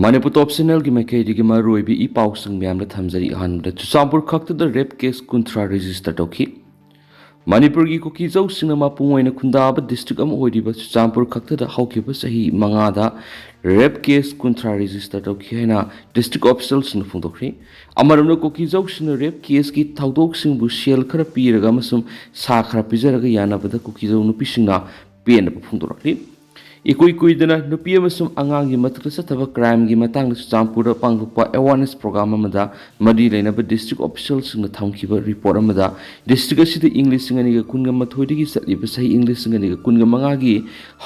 Manipur top channel gi makai digi maroi bi I pau sang myam la thamjari hanbda chusampur khakta da rape case kuntra register toki Manipur gi kuki zau sinama pungoina khundaba district am oidiba chusampur khakta da haukiba sahi manga da rape case kuntra register toki haina district officials na phungdokri amaramna kuki zau sina rape case ki thaudok singbu shell khara piraga masum sa khara pijaraga yanabada kuki zau nupi singna pen phungdokri Ikui kuidana nupi amasum angangi matakta sathaba crime gi matangda chusampura pangthokpa awareness program amada madi leinaba district officials singna thamkiba report amada district asida english singani ga kunga mathoidigi satliba sahi english singani ga kunga mangagi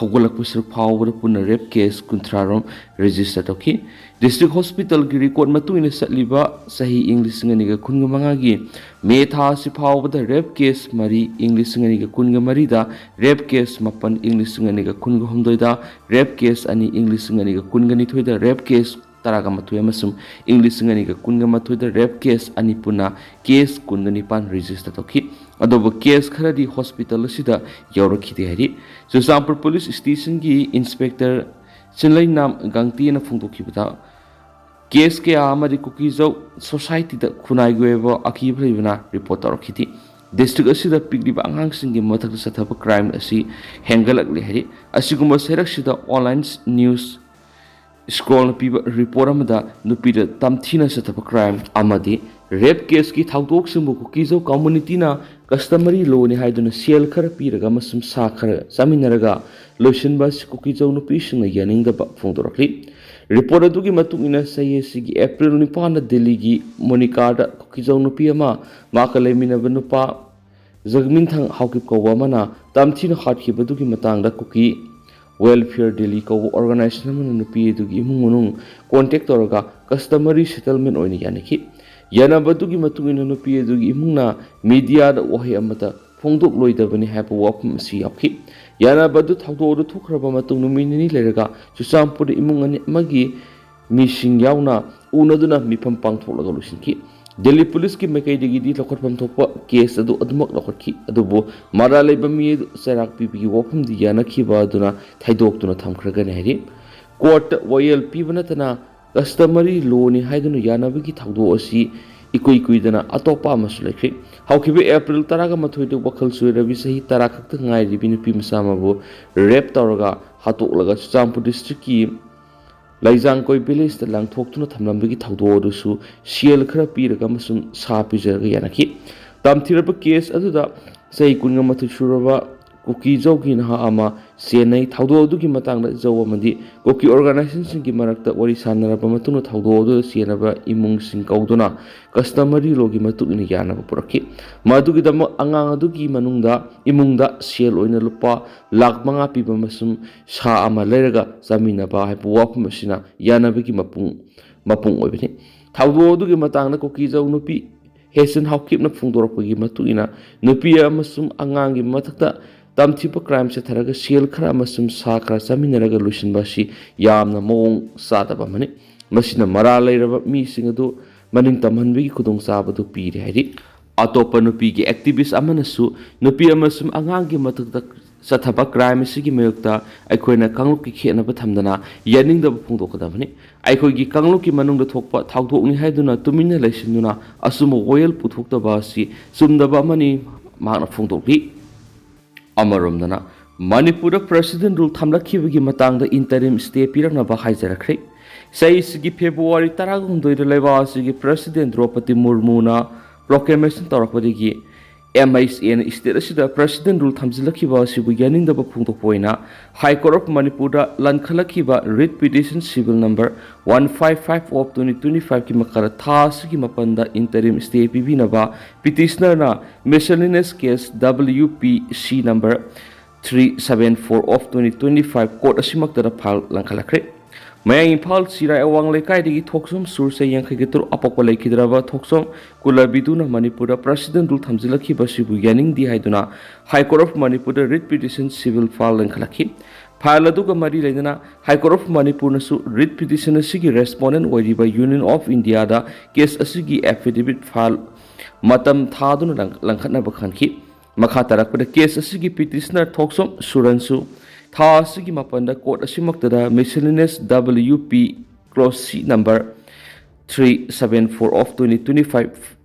hogolakpa sir phawbara punna rape case kuntrarom register toki district hospital gi record matuina satliba sahi english singani ga kunga mangagi me tha si phawbada rape case mari english singani ga kunga mari da rape case mapan english singani ga kunga homdoida rape case ani english singani ga kunga ni thoida rape case taraga mathuya masum english singani ga kunga mathoida rape case ani puna case kunga ni pan register toki adobo case kharadi hospital sida yawrakhide hari Chusampur police station gi inspector chinlai nam gangti na phungdoki bata case ke amari kuki zau society da khunai goeba aki bhleibana report tarakhiti district asida pigliba angang singi mathak sathaba crime asi hengalakli hari asigumba serak sida online news scroll piba report amada nupi da tamthina sathaba crime amadi rape case ki thaudok simbu kuki zau community na customary law ni haiduna sel khara piraga masum sa khara saminaraga lotion bas kuki zau nupi singna yaningda ba phongdorakli report adugi matungina sayesigi April 9 na Delhi gi Monica da kuki zau nupi ama makalemi na banupa jagmin thang haukip ko wamana tamthina khatki badugi matang da kuki welfare Delhi ko organization man nupi dugi mungunung contact toraga customary settlement oini yaniki yana badugi matungina nupi dugi mungna media da wahi amata phongdok loidabani hapa wapum si yapki yana badu thaudo thukraba matung numini leraga Chusampur imung ani magi mishing yauna unaduna mipam pangtholaga lusinki Delhi police ki makai digi di lokotpam thokpa case adu adumak lokotki adubo mara leiba mi sarak pipi wapum di yana khiba aduna thaidok tuna thamkhraga nehri court royal pibanatana customary law ni haidunu yanabagi thaudo asi ikui kuidana atopa masulekri haukibe April taraga mathoide wakal suirabi sahi tara khakta ngai ribi nupi masamabu rape tawraga hatoklaga Chusampur district ki laijang koi village da langthoktuna thamlambagi thaudo dusu siel khara piraga masum sa pijaraga yanaki tamthiraba case aduda sei kunga mathu suraba kuki jogi na ama senai thaudo dugi matangda jaw amadi kuki organization singi marakta wari sanaraba matuna thaudo du senaba imung sing kauduna customary logi matu ini yanaba puraki madugi dam angang adugi manungda imungda sel oina lupa lakh manga piba masum sa ama leraga zamina ba haipu wapum masina yanaba gi mapung oibini thaudo dugi matangda kuki jaw nupi hesen haukip na phungdorapagi matu ina nupi amasum angangi matakta tamthipa crime se tharaga sel khara masum sa khara saminaraga lusin basi yamna mong sadaba mani masina mara leiraba mi singadu maning tamhanbi khudong sabadu piri hairi atopa nupi gi activist amanasu nupi amasum angangi matakta sathaba crime sigi mayukta aikoina kangluk ki khenaba thamdana yaningda phungdokadabani aikoigi kangluk ki manungda thokpa thawdokni haiduna tumina leisinuna asumo oil puthokta basi sumdaba mani magna phungdokli Amaromdana Manipur president rule thamlakhibagi matangda interim stay piraknaba haijarakre saisigi February 12 leba asigi president Draupadi Murmu na proclamation tawrakpadigi MISN state asida president rule thamjilakhiba asibu yaningdaba phungtokpoina High Court of Manipur da lankhalakhiba writ petition civil number 155 of 2025 ki makara thasigi mapanda interim stay pibinaba petitioner na miscellaneous case WPC number 374 of 2025 court asimaktara file lankhalakre Mayang Impal Sirai Awang Lekai digi Thoksom Surse yang Khigitur Apokwa Lekidraba Thoksom Kulabiduna Manipur President Rul Thamjilaki Basibu Yaning di Haiduna High Court of Manipur writ petition civil file Lankhalaki File aduga mari lainana High Court of Manipur nasu writ petition asigi respondent oiriba Union of India da case asigi affidavit file matam thaduna langkhatnaba khanki makha tarakpada case asigi petitioner Thoksom Suransu Thasigi mapanda court asimaktada miscellaneous WP clause C number 374 of 2025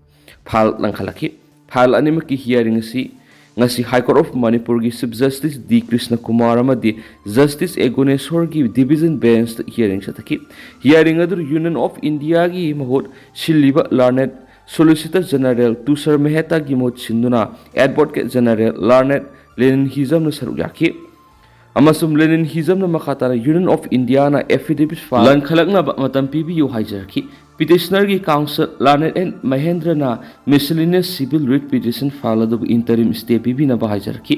file langkhalaki file animaki hearing si ngasi High Court of Manipur gi Chief Justice D Krishna Kumar amadi Justice Eguneswar gi division bench hearing sataki hearing adur Union of India gi mahut Shiliba Learned Solicitor General Tushar Mehta gi mahut sinduna Advocate General Learned Lenin Hizam na saruk yaki amasum Lenin Hizam na makatana Union of India na affidavit file langkhalak na matam PBU hijarki Petitioner ki counsel Learned and Mahendra na miscellaneous civil writ petition file adu interim stay PB na bahajarki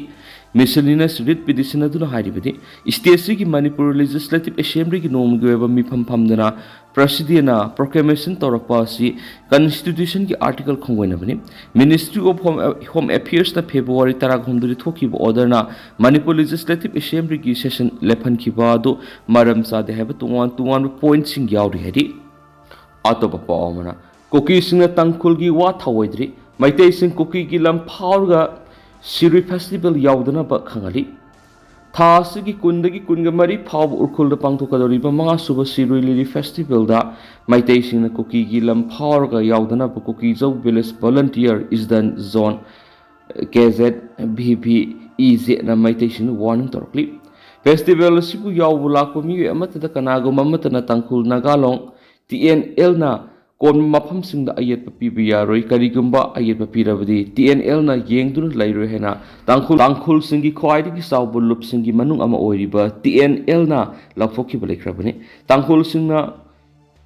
miscellaneous writ petition adu na hairibadi state ki Manipur Legislative Assembly ki nom gi weba mifam phamdana procedure na proclamation torakpa si constitution ki article khongwena bani Ministry of Home Affairs na February 13 thoki order na Manipur Legislative Assembly ki session lephan ki ba adu maram sa de have tuan point sing yauri hedi Atopa Paumana. Kuki sing a Tangkhul gi wa thawaidri. Maitei sing Kuki gi lam phaurga Siri Festival yaudana ba khangali. Thasi gi kunga mari phaw urkhul da pangthokadori ba manga suba Siri Lili Festival da Maitei sing na Kuki gi lam phaurga yaudana ba Kuki Zo Village Volunteer is done zone KZ BBEZ na Maitei sing warning torkli. Festival sibu yawu lakwa mi amata da kanago mamata na Tangkhul Nagalong TNL na kon mafam sing da ayat papi yaroi karigumba ayat papi rabadi TNL na yengdun lairoi hena Tangkhul singi khwaidi ki sawbul lup singi manung ama oiriba TNL na lakfoki balaikrabani Tangkhul sing na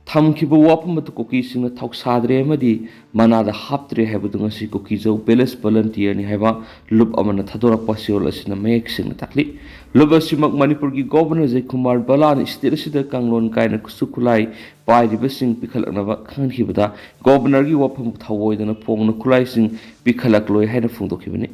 thamkiba wapam matu Kuki sing na thok sadre amadi manada haptre habadu ngasi Kuki Zo Village Volunteer ni haba lup amana thadorak pasiol asina mek sing takli lup asimak Manipur gi Governor Jai Kumar Balan state sida kanglon kaina sukulai pai riba sing pikhalakna ba khankhibada Governor gi wapam thawoidana phongna kulai sing pikhalak loi haina phungdokhibani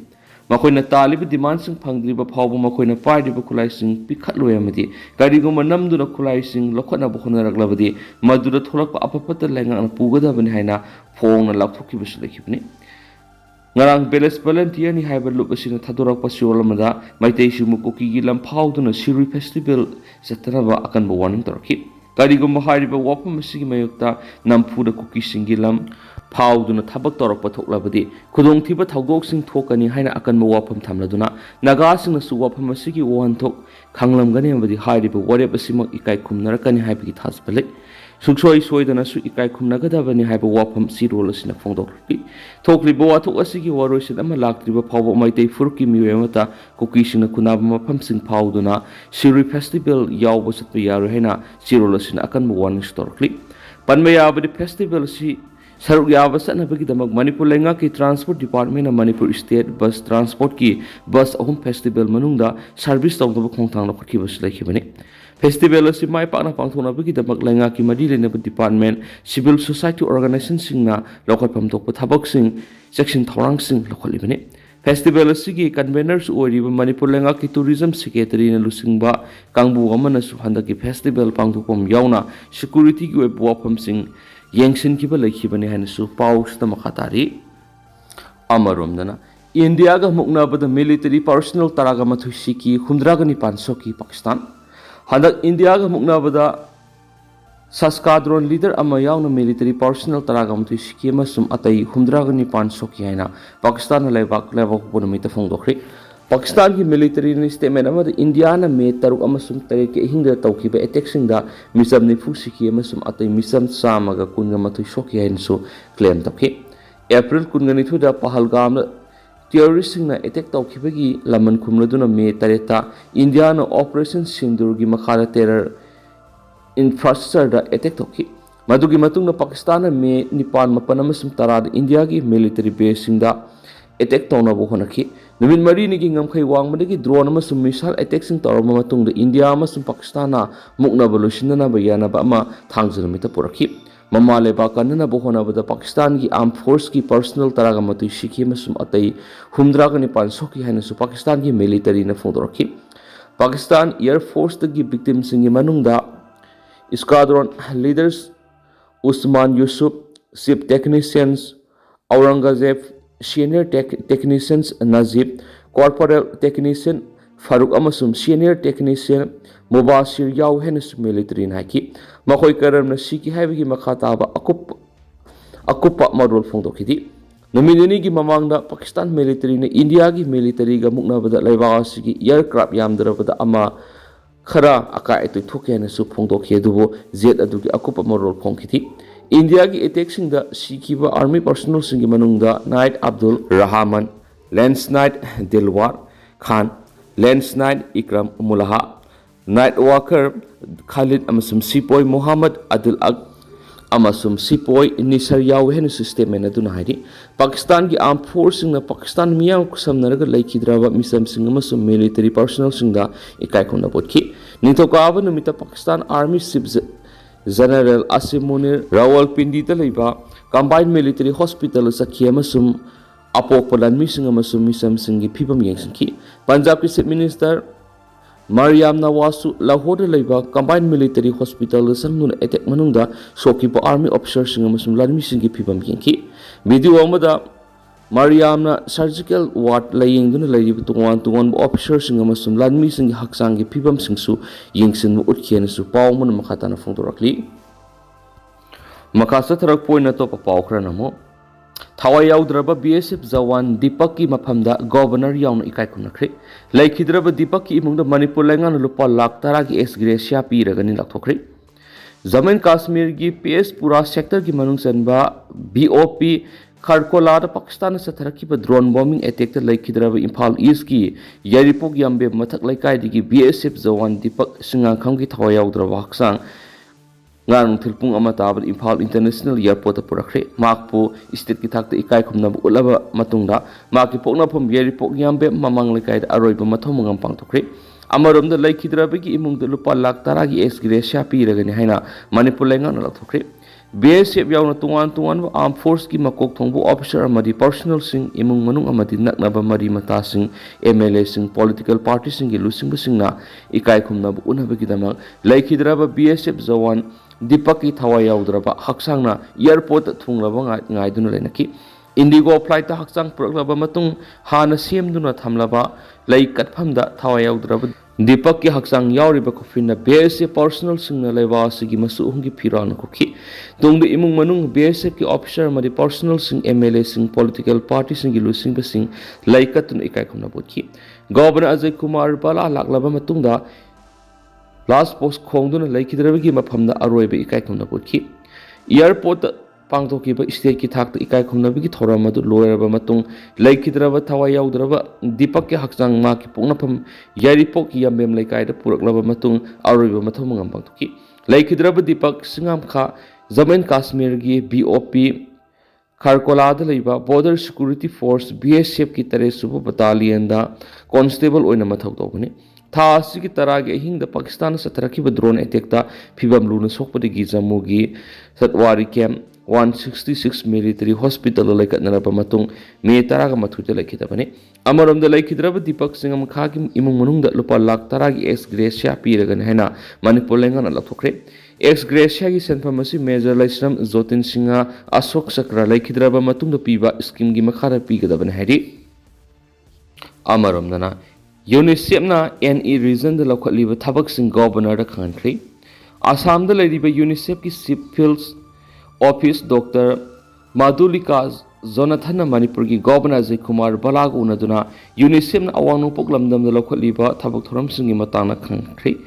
makoina talib demand sing phangdriba phawbu makoina pai riba kulai sing pikhatloi amadi kariguma namduna kulai sing lokhana bokhona raglabadi madura tholakpa apapata lenga pugada bani haina phongna lakthokibisu lekhibani ngarang Village Volunteer ni haiba lup asina thadorak pasiol amada maitei simu Kuki gi lam phawduna Siri Festival jatanaba akan warning torki kariguma hariba wapam asigi mayukta nampuda Kuki singi lam phawduna thabak torakpa thoklabadi khudong thiba thawdok sing thokani haina akan wapam thamladuna naga sing na su wapam asigi wanthok khanglamgani amadi hariba warep asimak ikai khumnarakani haibagi thasbale suksoi soidana su ikai khumnagadabani haiba wapam sirol asina phongdokli thokliba wathok asigi waroi sin ama laktriba phawba maitei furki miwemata Kuki singna kunaba mafam sing phawduna Siri Festival yawba satpa yaru haina sirol asina akan warning storkli panmaya abadi festival si saruk yawa satnabagi damak Manipur lenga ki Transport Department na Manipur State Bus Transport ki bus ahum festival manungda service tawdaba khongthang lakhi bus laikhibani Festival asi mai pakna pangthona bagi damak lenga ki madi lena department civil society organization singna local pamtok thabak sing section thorang sing lokhalibani Festival asi ki conveners oriba Manipur lenga ki tourism secretary na lusingba kangbu amana su handaki festival pangthopom yauna security ki web wapam sing yengsin ki ba laikhibani haina su paus ta makhatari amaromdana India ga mukna bada military personnel taraga mathusi ki humdraga ni 500 ki Pakistan Hadak India ga mukna bada Saskadron leader ama yauna military personnel taragam tu skema sum atai humdraga ni 500 ki haina Pakistan na lebak bunami ta phongdokri Pakistan ki military ni statement ama India na me taruk ama sum tare ke hingda tawki ba attack sing da misam ni fusi ki ama sum atai misam samaga kunga mathu shoki hain so claim takhi April kunga ni thu da Pahalgam terrorist sing na attack tawkibagi laman khumladuna me tareta India na operation sindur gi makhala terror infrastructure da attack tawki madugi matung na Pakistan na me nipan mapan amasum tarad India gi military base sing da attack tawna bo honaki numin mari ni gi ngamkhai wang madagi drone amasum missile attack sing tawma matung da India amasum Pakistan na mukna bolusin na bayana ba ama thangjal mita purakhi Mamale ba kanana bohona bada Pakistan ki armed force ki personal taraga matu shiki masum atai humdra ka ni 500 ki haina su Pakistan ki military na phondoraki Pakistan Air Force ki victim singi manungda squadron leaders Usman Yusuf ship technicians Aurangzeb senior technicians Najib corporal technician Faruk amasum senior technician Mubashir yaw henus military naki makoi karam na siki haibigi makata ba akupa marol phongdokidi numiduni gi mamangda Pakistan military na India gi military ga muknabada laibasi gi aircraft yamdarabada ama khara aka etu thokena su phongdokhi adubo jet adugi akupa marol phongkiti India gi attack singda sikiba army personnel singi manungda Knight Abdul Rahman Lance Knight Dilwar Khan Lance Knight Ikram Mulaha Night Walker Khalid amasum Sipoy Muhammad Adil Ag amasum Sipoy Nisar yaw hen system na duna haidi Pakistan gi armed force na Pakistan miyang kusamnaraga laikhidraba misam sing amasum military personnel singda ikai khona botki nithokaaba numita Pakistan army chief general Asim Munir Rawalpindi ta leiba combined military hospital sakhi amasum apok palan mising amasum misam singi phibam yengsingki Punjab ki chief minister Mariam Nawasu Lahore leiba combined military hospital sangnuna attack manungda sokipa army officers sing amasum lanmi singi phibam yengki video amada Mariam na surgical ward layengduna leiba tungan officers sing amasum lanmi singi haksangi phibam singsu yengsin utkhena su pawman makata na phongdorakli makasa tharak point na to papawkra namo Thawai yaudraba BSF Jawan Deepak ki mafamda governor yauna ikai khunakre laikhidraba Deepak ki imungda Manipur lengan lupa lakh tara ki ex gratia piragani lakthokre Jammu and Kashmir gi PS pura sector ki manung sanba BOP Kharkola da Pakistan sa tharaki ba drone bombing attack ta laikhidraba Imphal East ki Yaripok yambe mathak laikai digi BSF Jawan Deepak singa kham ki thawai yaudraba haksang ngang thilpung ama tabad Imphal International Airport purakre makpo state ki thakta ikai khumna ulaba matungda maki pokna phom Yaripok yambe mamang lekai da aroiba mathom ngam pangtokre amarom da laikhidraba gi imung da lupa lakh tara gi ex gratia piragani haina Manipur lengan lathokre BSF yauna tungan armed force ki makok thongbu officer amadi personnel sing imung manung amadi naknaba mari mata sing MLA sing political party sing gi lusing busingna ikai khumna bu unhabagi dama laikhidraba BSF Jawan Deepak ki thawai yaudraba haksangna airport thunglaba ngaiduna lenaki Indigo flight ta haksang puraklaba matung hana semduna thamlaba lai katphamda thawai yaudraba Deepak ki haksang yauriba kofina BSF personal singna laiba sigi masu hungi phirana koki tungde imung manung BSF ki officer madi personal sing MLA sing political party sing gi lusing basing lai katun ikai khumna botki Governor Ajay Kumar Bala laklaba matungda last post khongduna laikhidrabagi mafamda aroiba ikai khumna botki airport pangthokiba state ki thakta ikai khumnabagi thoramadu loiraba matung laikhidraba thawai yaudraba Deepak ki haksang ma ki pongnafam Yaripok yambem laikai da puraklaba matung aroiba mathom ngam pangthoki laikhidraba Deepak singam kha Jammu and Kashmir gi BOP Kharkola da leiba border security force BSF ki tare subu battalion da constable oina mathau tobani tha asigi taragi ahing da Pakistan sa tarakiba drone attack ta phibam luna sokpadagi Jammu gi Satwari camp 166 military hospital laikatnaraba matung me taraga mathuta laikhitabani amarom da laikhidraba Deepak singam khagi imung manungda lupa lakh taragi ex gratia piragani haina Manipur lengan lathokre ex gratia gi senfamasi major laisram Jotin Singha Ashok Chakra laikhidraba matungda piba scheme gi makhara pigadabani haidi amarom dana UNICEF na NE region da lokhatliba thabak sing governor da khankhri Assam da leriba UNICEF ki chief field office Dr. Madhulika Jonathan Manipur ki governor Ajay Kumar Balag unaduna UNICEF na awang poklamdam da lokhatliba thabak thoram singi matangna khankhri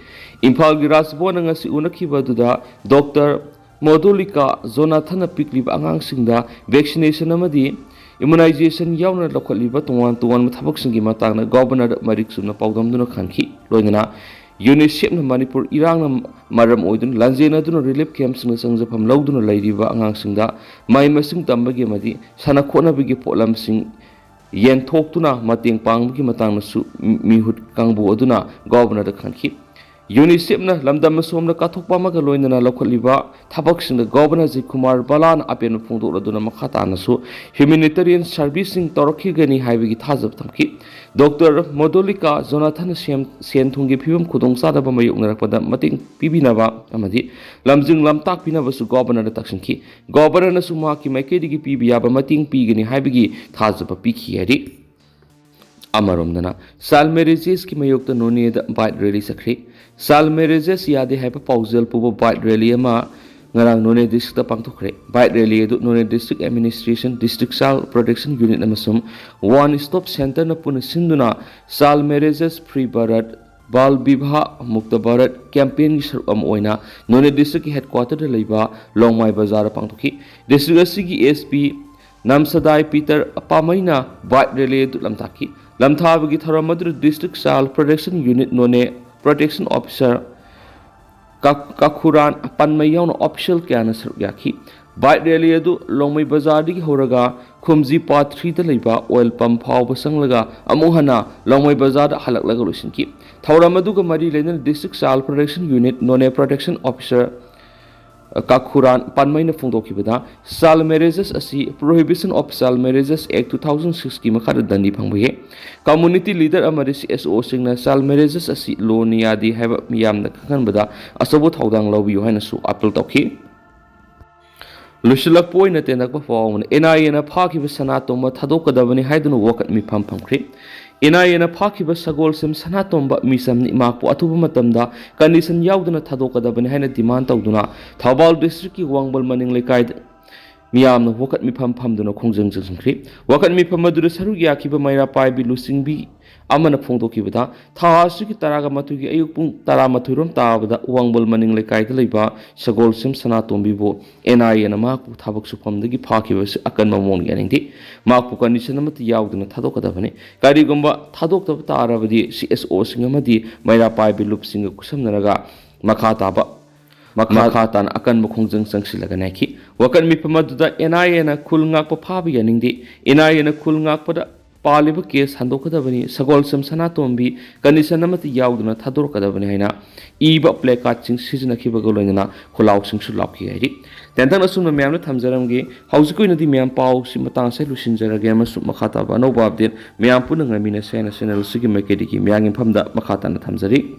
Imphal gi Rajbon ngasi unakhiba duda Dr. Madhulika Jonathan pikliba angang singda vaccination amadi immunization yauna lokhatliba tungan mathabak singi matangna governor marik sumna pawdamduna khanki loinana UNICEF na Manipur irang na maram oidun lanjena duna relief camp sing sangjafam lawduna lairiba angang singda mai masing tambagi amadi sana khona bigi polam sing yen thoktuna mateng pangbagi matangna su mihut kangbu aduna governor da khanki UNICEF na lamdam somna kathokpa maga loinana lokhatliba thabak sing governor Ajay Kumar Balan apen phongdokladuna makhata na su humanitarian servicing torokhi gani haibigi thajab thamki Dr. Madhulika Jonathan sen thungi phibam khudong sadaba mayoknarakpada mating pibinaba amadi lamjing lamtak pinaba su governor da taksinki governor na su ma ki maikedi gi pibiyaba mating pigani haibigi thajaba pikhi ari Amaromdana, Sal marriages ki mayokta noni da bite rally sakri. Sal marriages yade hai pa pausel pubo bite rally ama ngarang noni district ta pangtukre. Bite rally edu noni district administration district sal protection unit namasum one stop center na puna sinduna sal marriages free bharat Bal Bibha Mukta Bharat campaign ki am oina noni district ki headquarter da leiba Longmai Bazar pangtuki. District asigi SP Namsadai Peter Apamaina bite rally edu lamtaki. Lamthabagi Tharamadru District Sal Protection Unit None Protection Officer Kakhuran Panmayaun official Kana Yaki. Bite rally edu Longmai Bazadi Horaga Kumzi Part 3 the Liba oil pump power Sanglaga Amuhana Longmai Bazar Halak Lagalusinki. Thauramaduga Mari Lenan District Sal Protection Unit None Protection Officer Kakhuran Panmaina Fundoki Bada Sal Marriages Asi Prohibition of Sal Marriages Act 2006 ki makara dandi phangbaye Community Leader amari CSO singna Sal Marriages Asi law niyadi haiba miyamna khanbada asabo thaudang lawbiyu haina su appeal tawki Lushilak poi na tenak pa fawn NIA na phaki sanatomba thadokadabani haidunu wakat mi phamkhri NIA na phaki sagol sem sanatomba misamni makpo athuba matamda condition yauduna thadokadabani haina demand tawduna Thaubal district ki wangbal maning lekai miyamna wakat mi phamduna khongjang jangkhri wakat mi phamadura saru yakiba maira pai bi lusingbi amana phongdoki bada thasu ki taraga matugi ayuk pung tara mathurom tabada wangbal maning lekai da leiba sagol sem sanatombi bo NIA na makpu thabak supamdagi phaki bas akan mamon yaningdi makpu condition amati yauduna thadokadabani karigomba thadokta tarabadi CSO singamadi maira pai bi lup singa kusamnaraga makhataba makhatan akan mukhongjang sangsilaga naiki wakan mi pamaduda NIA na khulngak pa phabi yaningdi NIA na khulngak pada Paliba case handokadabani sagol sam sanatombi condition amati yauduna thadorkadabani haina iba placard sing sizinakhiba goloina kholaw sing su lapki hairi tentang asum na myamna thamjaramge haujikoi nadi myam pau si matang sai lusinjarage amasu makhata ba no babde myam punanga mina sena sena rusigi makedi ki myangin phamda makhata na thamjari